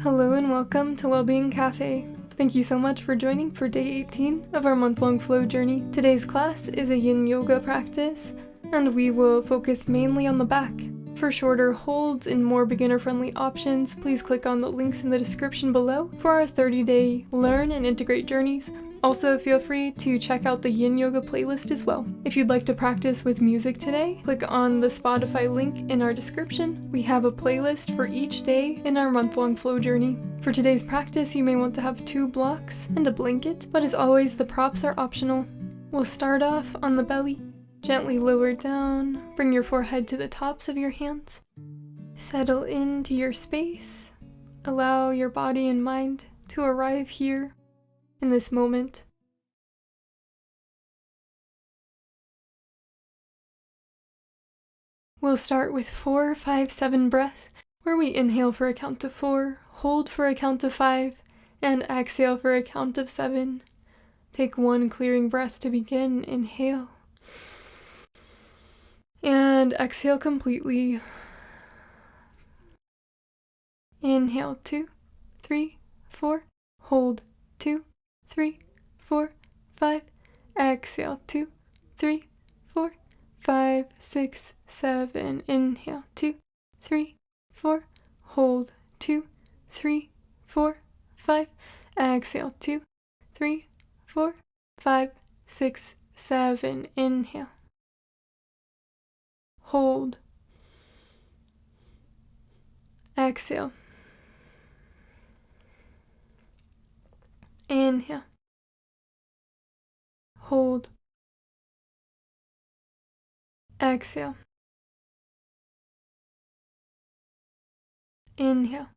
Hello and welcome to Wellbeing Café. Thank you so much for joining for day 18 of our month-long flow journey. Today's class is a Yin Yoga practice, and we will focus mainly on the back. For shorter holds and more beginner-friendly options, please click on the links in the description below for our 30-day learn and integrate journeys. Also, feel free to check out the Yin Yoga playlist as well. If you'd like to practice with music today, click on the Spotify link in our description. We have a playlist for each day in our month-long flow journey. For today's practice, you may want to have 2 blocks and a blanket, but as always, the props are optional. We'll start off on the belly. Gently lower down, bring your forehead to the tops of your hands. Settle into your space. Allow your body and mind to arrive here in this moment. We'll start with 4, 5, 7 breath, where we inhale for a count of 4, hold for a count of 5, and exhale for a count of 7. Take 1 clearing breath to begin. Inhale. And exhale completely. Inhale 2, 3, 4, hold 2, 3, 4, 5, exhale 2, 3, 4, 5, 6, 7, inhale 2, 3, 4, hold 2, 3, 4, 5, exhale 2, 3, 4, 5, 6, 7, inhale. Hold. Exhale. Inhale. Hold. Exhale. Inhale.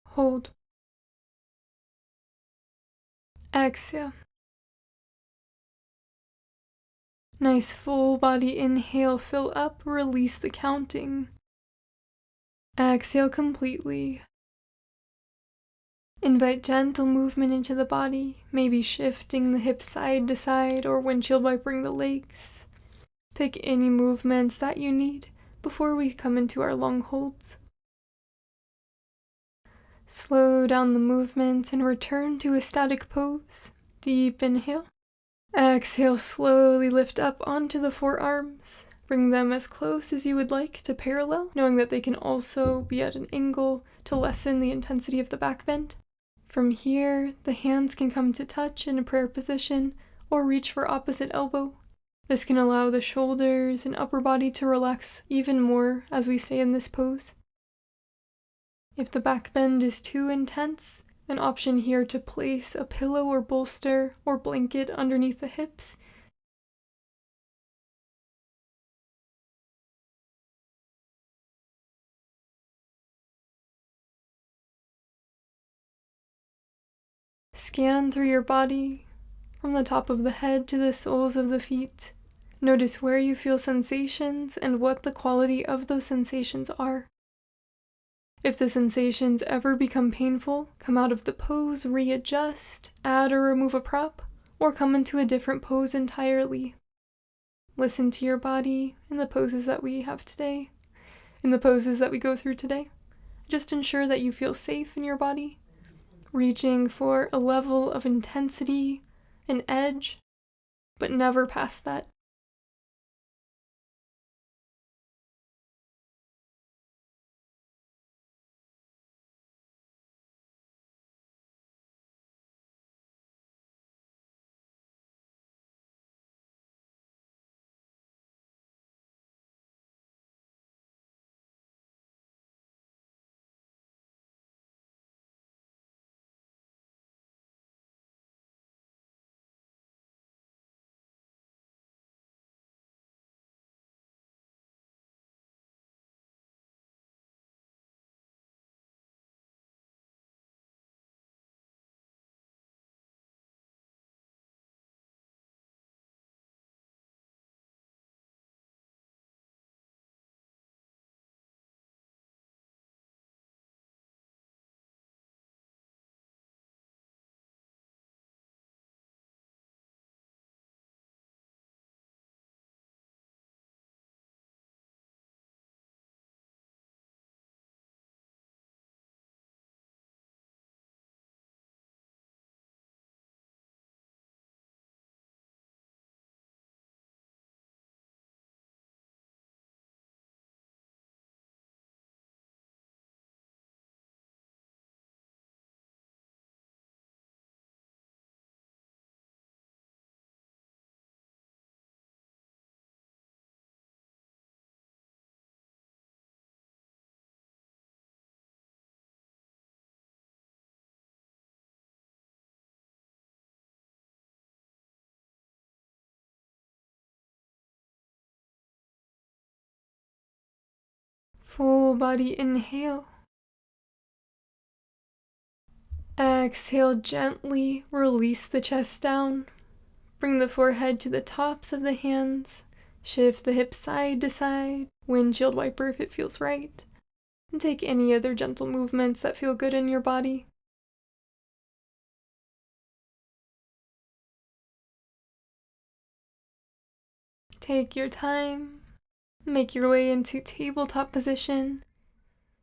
Hold. Exhale. Nice full body inhale, fill up, release the counting. Exhale completely. Invite gentle movement into the body, maybe shifting the hips side to side or windshield wipering the legs. Take any movements that you need before we come into our long holds. Slow down the movements and return to a static pose. Deep inhale. Exhale, slowly lift up onto the forearms. Bring them as close as you would like to parallel, knowing that they can also be at an angle to lessen the intensity of the back bend. From here, the hands can come to touch in a prayer position or reach for opposite elbow. This can allow the shoulders and upper body to relax even more as we stay in this pose. If the back bend is too intense, an option here to place a pillow or bolster or blanket underneath the hips. Scan through your body, from the top of the head to the soles of the feet. Notice where you feel sensations and what the quality of those sensations are. If the sensations ever become painful, come out of the pose, readjust, add or remove a prop, or come into a different pose entirely. Listen to your body in the poses that we have today, in the poses that we go through today. Just ensure that you feel safe in your body, reaching for a level of intensity, an edge, but never past that. Full body inhale. Exhale, gently release the chest down. Bring the forehead to the tops of the hands. Shift the hips side to side. Windshield wiper if it feels right. And take any other gentle movements that feel good in your body. Take your time. Make your way into tabletop position.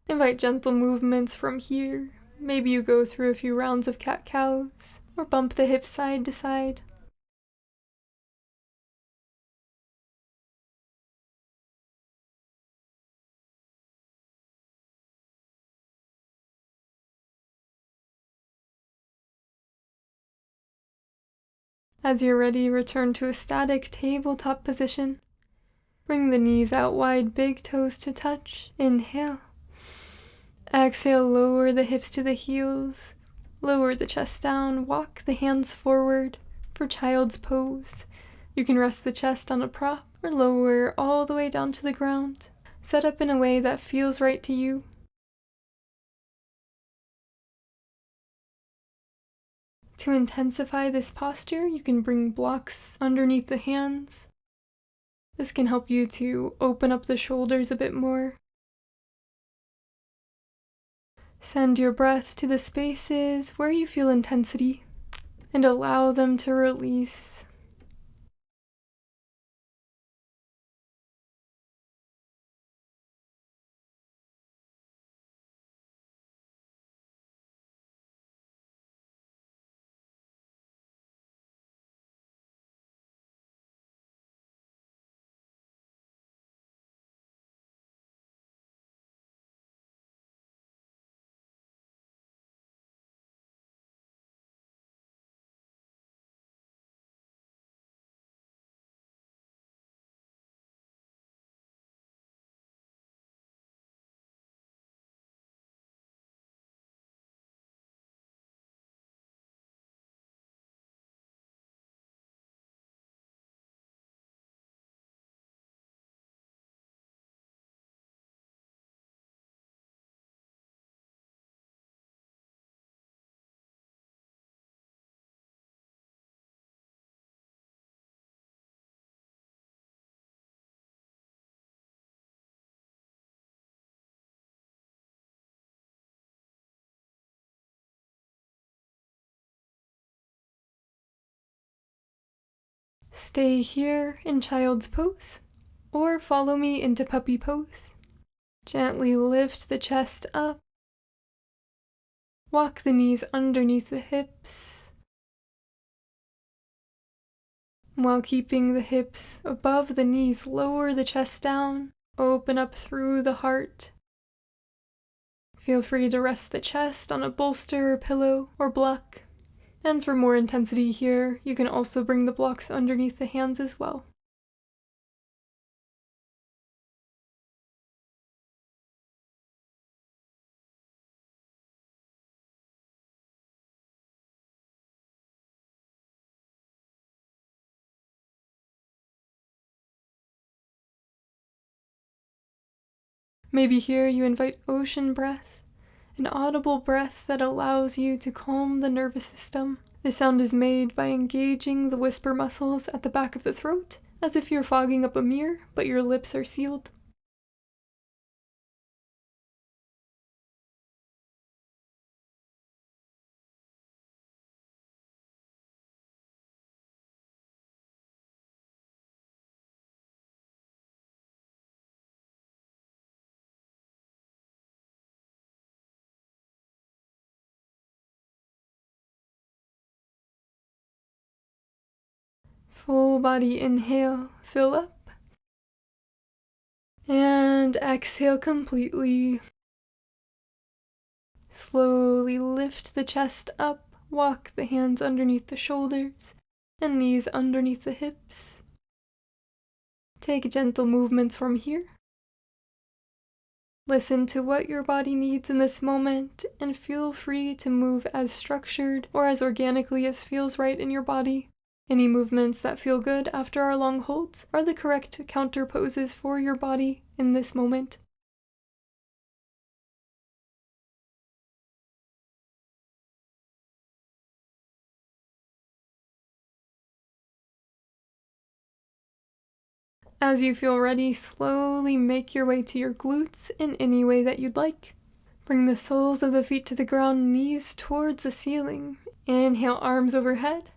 Invite gentle movements from here. Maybe you go through a few rounds of cat-cows, or bump the hips side to side. As you're ready, return to a static tabletop position. Bring the knees out wide, big toes to touch. Inhale. Exhale, lower the hips to the heels. Lower the chest down, walk the hands forward for child's pose. You can rest the chest on a prop or lower all the way down to the ground. Set up in a way that feels right to you. To intensify this posture, you can bring blocks underneath the hands. This can help you to open up the shoulders a bit more. Send your breath to the spaces where you feel intensity and allow them to release. Stay here in child's pose, or follow me into puppy pose. Gently lift the chest up. Walk the knees underneath the hips, while keeping the hips above the knees. Lower the chest down, open up through the heart. Feel free to rest the chest on a bolster, pillow, or block. And for more intensity here, you can also bring the blocks underneath the hands as well. Maybe here you invite ocean breath, an audible breath that allows you to calm the nervous system. This sound is made by engaging the whisper muscles at the back of the throat, as if you're fogging up a mirror, but your lips are sealed. Full body inhale, fill up. And exhale completely. Slowly lift the chest up, walk the hands underneath the shoulders and knees underneath the hips. Take gentle movements from here. Listen to what your body needs in this moment and feel free to move as structured or as organically as feels right in your body. Any movements that feel good after our long holds are the correct counter poses for your body in this moment. As you feel ready, slowly make your way to your glutes in any way that you'd like. Bring the soles of the feet to the ground, knees towards the ceiling. Inhale, arms overhead.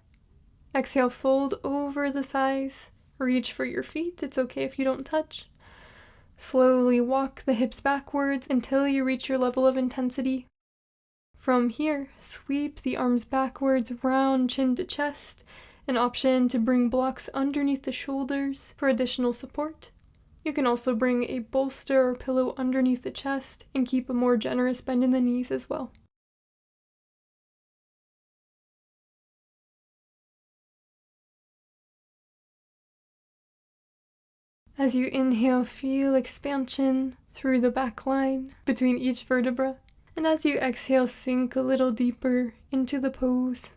Exhale, fold over the thighs. Reach for your feet. It's okay if you don't touch. Slowly walk the hips backwards until you reach your level of intensity. From here, sweep the arms backwards, round chin to chest. An option to bring blocks underneath the shoulders for additional support. You can also bring a bolster or pillow underneath the chest and keep a more generous bend in the knees as well. As you inhale, feel expansion through the back line between each vertebra. And as you exhale, sink a little deeper into the pose.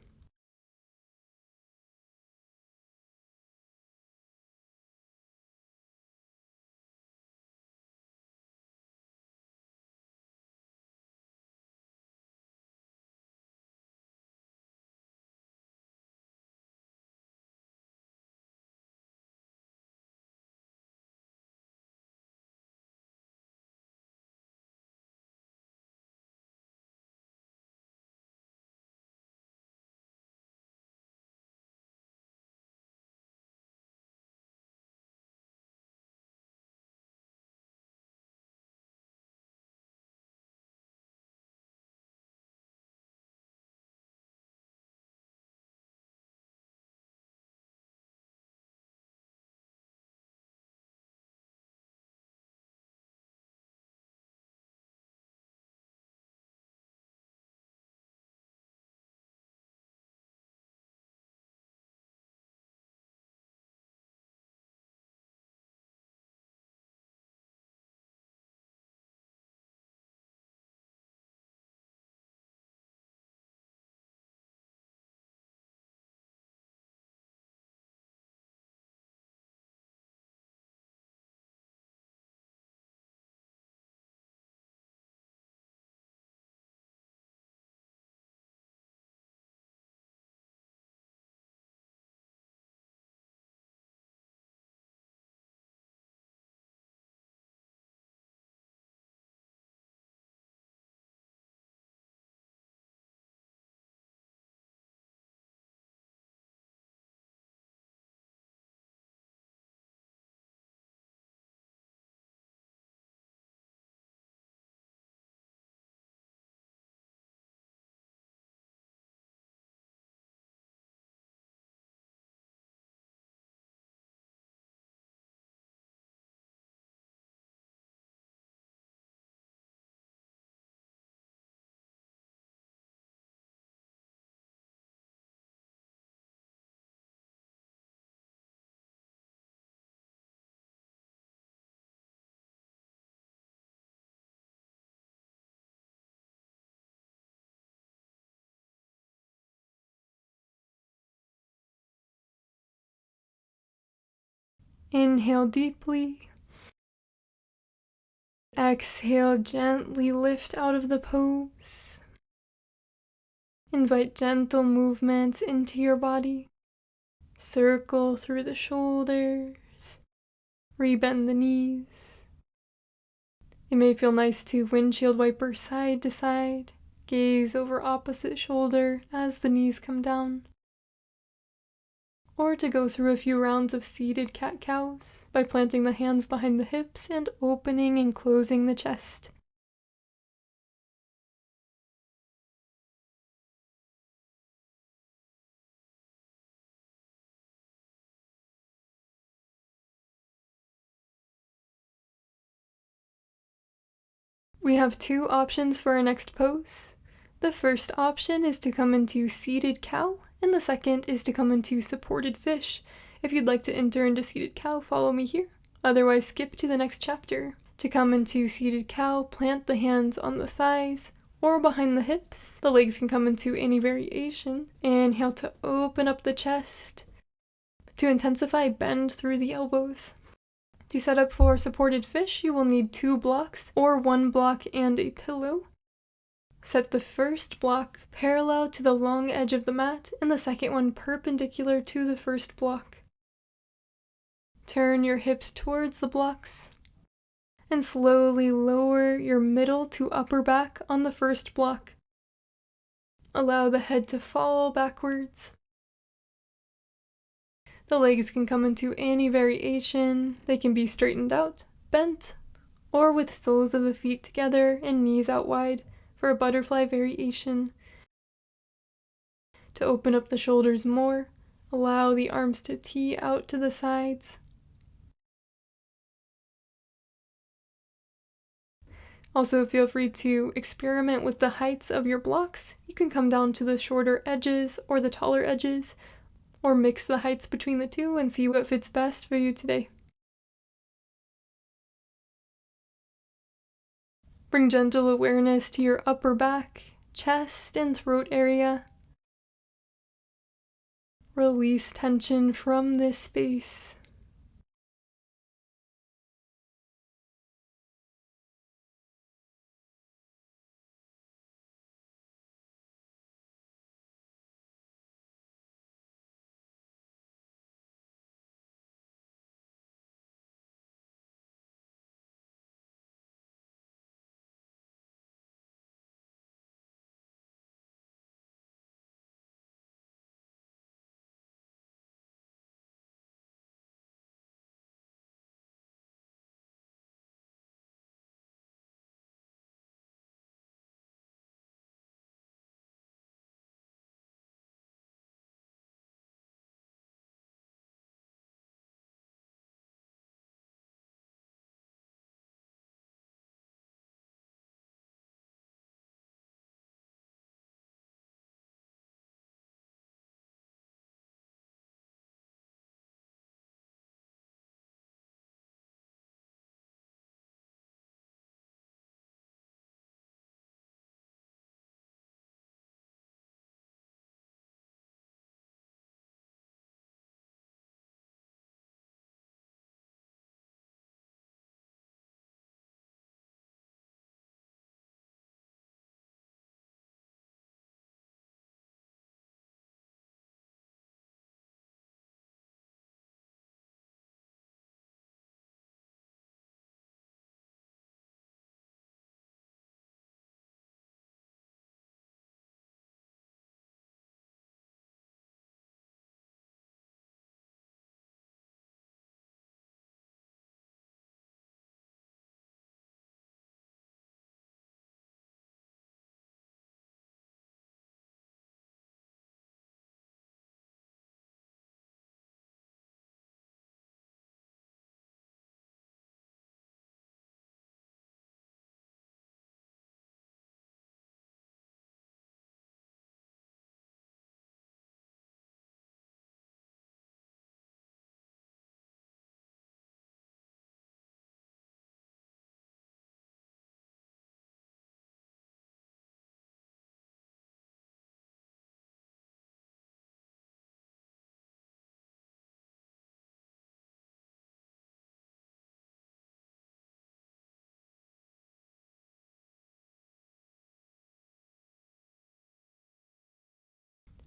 Inhale deeply. Exhale, gently lift out of the pose. Invite gentle movements into your body. Circle through the shoulders. Rebend the knees. It may feel nice to windshield wiper side to side. Gaze over opposite shoulder as the knees come down. Or to go through a few rounds of seated cat-cows by planting the hands behind the hips and opening and closing the chest. We have two options for our next pose. The first option is to come into seated cow, and the second is to come into supported fish. If you'd like to enter into seated cow, follow me here. Otherwise, skip to the next chapter. To come into seated cow, plant the hands on the thighs or behind the hips. The legs can come into any variation. Inhale to open up the chest. To intensify, bend through the elbows. To set up for supported fish, you will need 2 blocks or 1 block and a pillow. Set the first block parallel to the long edge of the mat and the second one perpendicular to the first block. Turn your hips towards the blocks and slowly lower your middle to upper back on the first block. Allow the head to fall backwards. The legs can come into any variation. They can be straightened out, bent, or with soles of the feet together and knees out wide for a butterfly variation. To open up the shoulders more, allow the arms to tee out to the sides. Also, feel free to experiment with the heights of your blocks. You can come down to the shorter edges or the taller edges, or mix the heights between the two and see what fits best for you today. Bring gentle awareness to your upper back, chest, and throat area. Release tension from this space.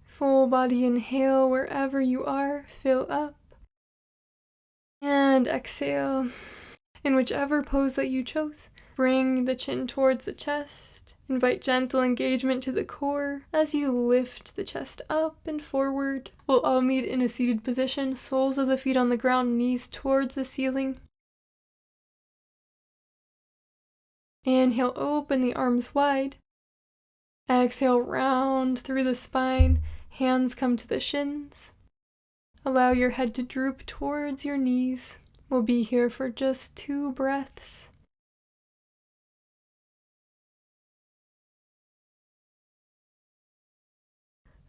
Full body inhale wherever you are, fill up. And exhale. In whichever pose that you chose, bring the chin towards the chest. Invite gentle engagement to the core as you lift the chest up and forward. We'll all meet in a seated position, soles of the feet on the ground, knees towards the ceiling. Inhale, open the arms wide. Exhale, round through the spine. Hands come to the shins. Allow your head to droop towards your knees. We'll be here for just 2 breaths.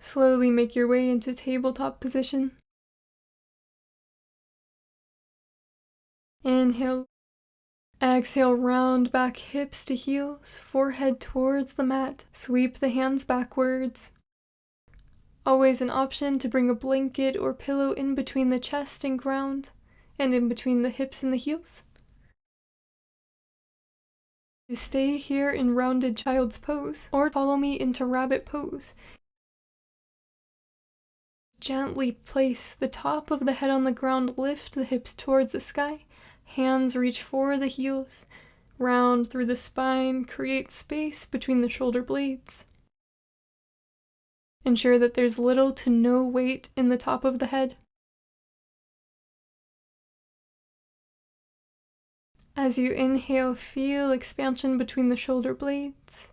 Slowly make your way into tabletop position. Inhale. Exhale, round back hips to heels, forehead towards the mat. Sweep the hands backwards. Always an option to bring a blanket or pillow in between the chest and ground, and in between the hips and the heels. Stay here in rounded child's pose, or follow me into rabbit pose. gently place the top of the head on the ground, lift the hips towards the sky, hands reach for the heels, round through the spine, create space between the shoulder blades. Ensure that there's little to no weight in the top of the head. As you inhale, feel expansion between the shoulder blades.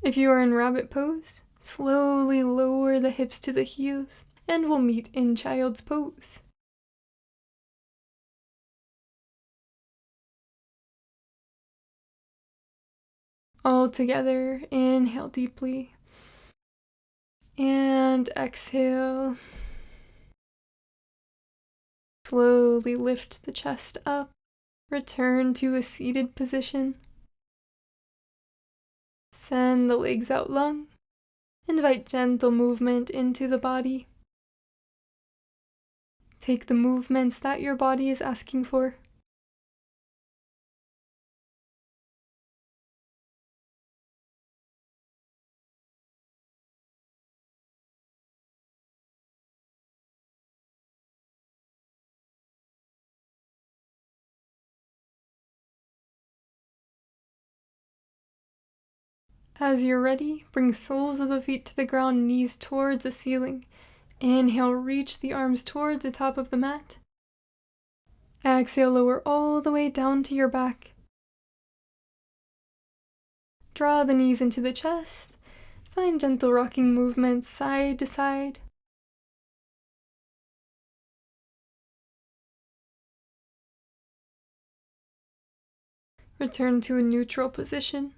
If you are in rabbit pose, slowly lower the hips to the heels, and we'll meet in child's pose. All together, inhale deeply, and exhale. Slowly lift the chest up, return to a seated position. Send the legs out long. Invite gentle movement into the body. Take the movements that your body is asking for. As you're ready, bring soles of the feet to the ground, knees towards the ceiling. Inhale, reach the arms towards the top of the mat. Exhale, lower all the way down to your back. Draw the knees into the chest. Find gentle rocking movements side to side. Return to a neutral position.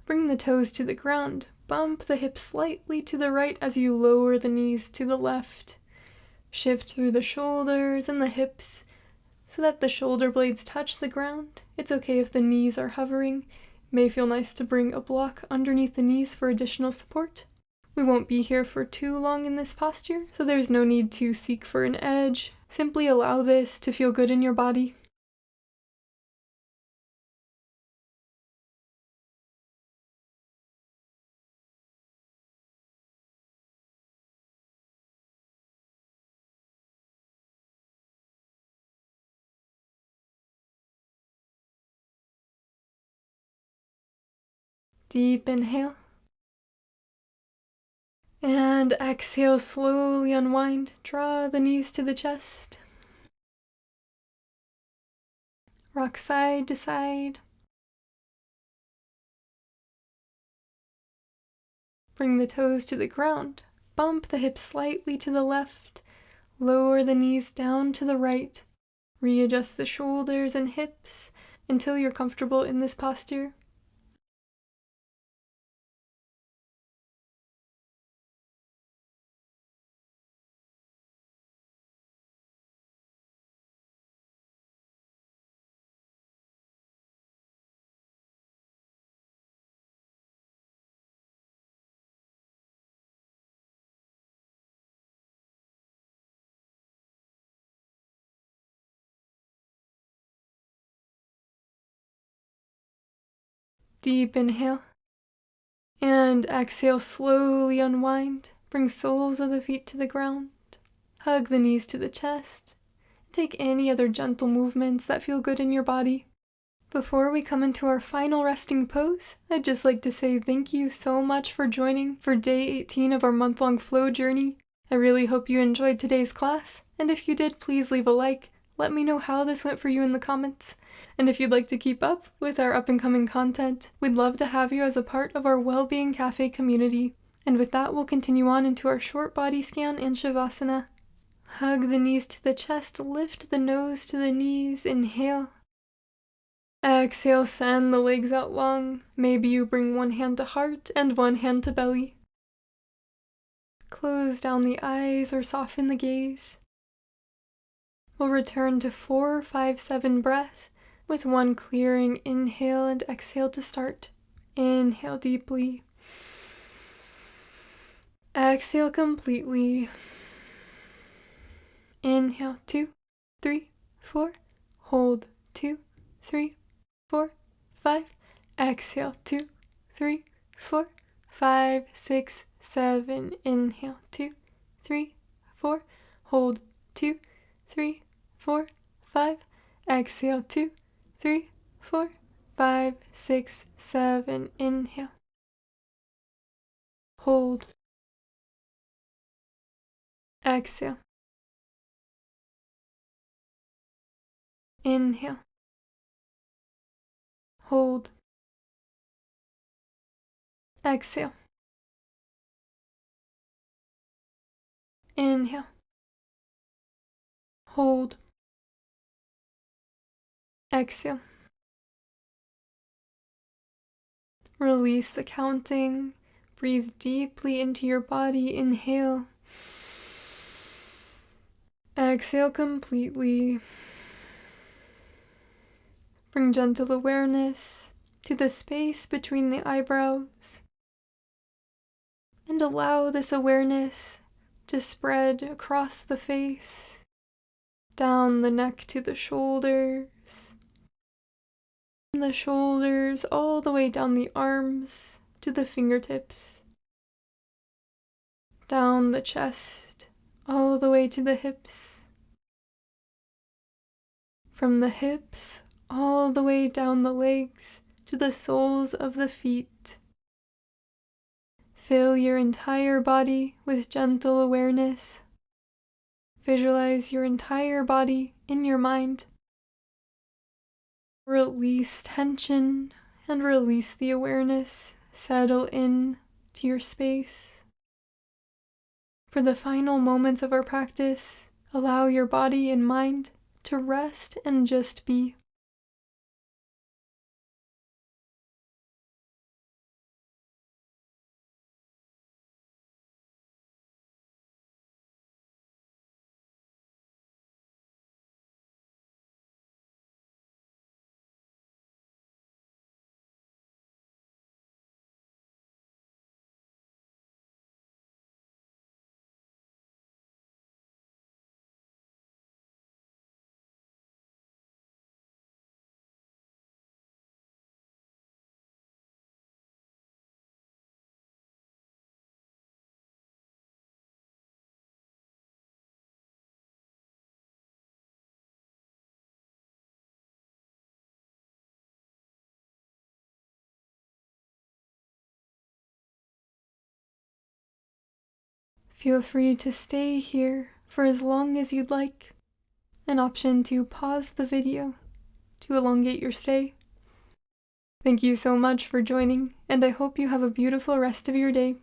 Bring the toes to the ground. Bump the hips slightly to the right as you lower the knees to the left. Shift through the shoulders and the hips so that the shoulder blades touch the ground. It's okay if the knees are hovering. It may feel nice to bring a block underneath the knees for additional support. We won't be here for too long in this posture, so there's no need to seek for an edge. Simply allow this to feel good in your body. Deep inhale. And exhale, slowly unwind. Draw the knees to the chest. Rock side to side. Bring the toes to the ground. Bump the hips slightly to the left. Lower the knees down to the right. Readjust the shoulders and hips until you're comfortable in this posture. Deep inhale. And exhale, slowly unwind. Bring soles of the feet to the ground. Hug the knees to the chest. Take any other gentle movements that feel good in your body. Before we come into our final resting pose, I'd just like to say thank you so much for joining for day 18 of our month-long flow journey. I really hope you enjoyed today's class, and if you did, please leave a like. Let me know how this went for you in the comments. And if you'd like to keep up with our up-and-coming content, we'd love to have you as a part of our Wellbeing Café community. And with that, we'll continue on into our short body scan and Savasana. Hug the knees to the chest, lift the nose to the knees, inhale. Exhale, send the legs out long. Maybe you bring one hand to heart and one hand to belly. Close down the eyes or soften the gaze. We'll return to 4, 5, 7 breath with one clearing inhale and exhale to start. Inhale deeply. Exhale completely. Inhale, 2, 3, 4. Hold, 2, 3, 4, 5. Exhale, 2, 3, 4, 5, 6, 7. Inhale, 2, 3, 4. Hold, 2, 3, 4, 5. Exhale, 2, 3, 4, 5, 6, 7. Inhale. Hold. Exhale. Inhale. Hold. Exhale. Inhale. Hold. Exhale. Release the counting. Breathe deeply into your body. Inhale. Exhale completely. Bring gentle awareness to the space between the eyebrows. And allow this awareness to spread across the face, down the neck to the shoulders, from the shoulders all the way down the arms to the fingertips, down the chest all the way to the hips, from the hips all the way down the legs to the soles of the feet. Fill your entire body with gentle awareness. Visualize your entire body in your mind. Release tension and release the awareness. Settle in to your space. For the final moments of our practice, allow your body and mind to rest and just be. Feel free to stay here for as long as you'd like. An option to pause the video to elongate your stay. Thank you so much for joining, and I hope you have a beautiful rest of your day.